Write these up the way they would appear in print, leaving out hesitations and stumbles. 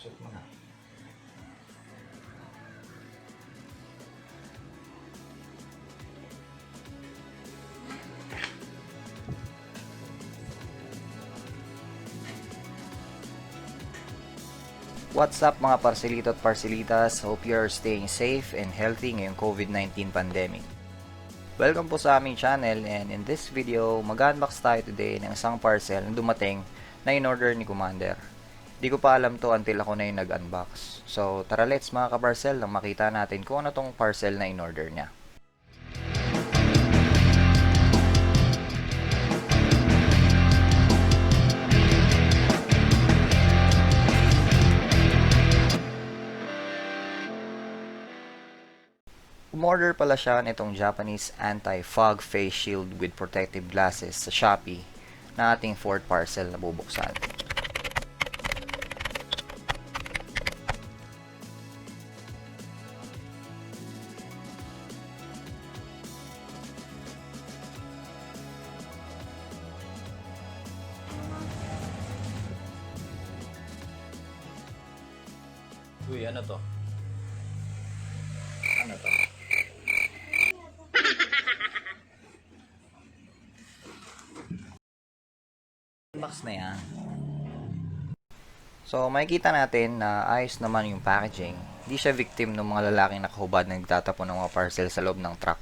Shoot mo na. What's up mga Parcelito at Parcelitas? Hope you are staying safe and healthy ngayong COVID-19 pandemic. Welcome po sa aming channel, and in this video, mag-unbox tayo today ng isang parcel na dumating na in-order ni Commander. Di ko pa alam to until ako na yung nag-unbox. So tara, let's mga ka-parcel nang makita natin kung ano tong parcel na in-order niya. Umorder pala siya nitong Japanese anti-fog face shield with protective glasses sa Shopee na ating fourth parcel na bubuksan. Uy, ano to? Ano to? Box na yan. So, makikita natin na ayos naman yung packaging. Hindi siya victim ng mga lalaking nakahubad na nagtatapon ng mga parcel sa loob ng truck.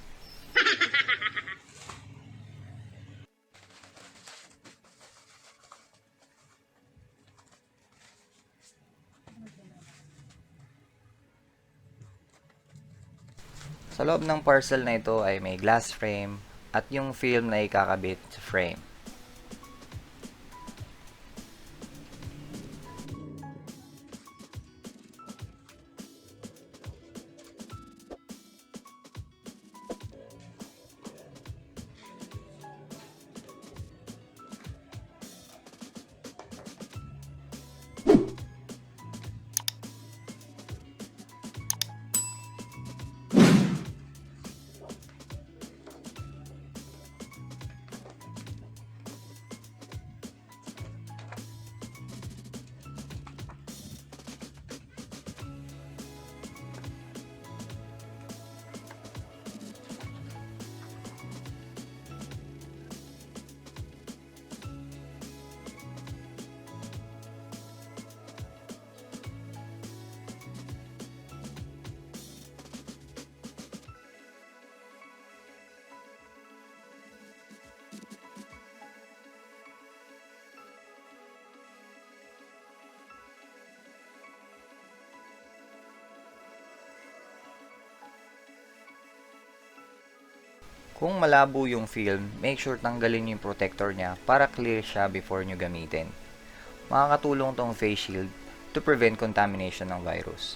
Sa loob ng parcel na ito ay may glass frame at yung film na ikakabit sa frame. Kung malabo yung film, make sure tanggalin yung protector niya para clear siya before nyo gamitin. Makakatulong tong face shield to prevent contamination ng virus.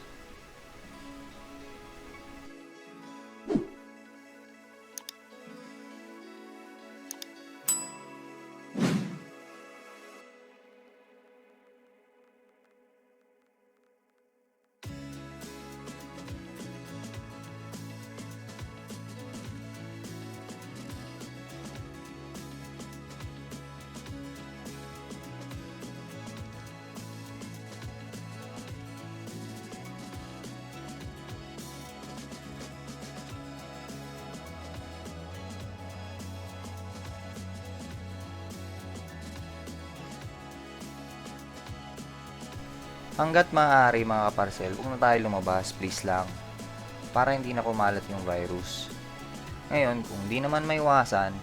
Hanggat maaari mga kaparcel, huwag na tayo lumabas, please lang, para hindi na kumalat yung virus. Ngayon, kung di naman maiwasan,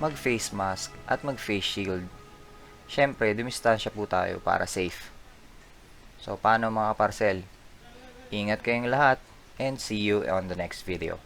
mag-face mask at mag-face shield. Siyempre, dumistansya po tayo para safe. So, paano mga kaparcel? Ingat kayong lahat, and see you on the next video.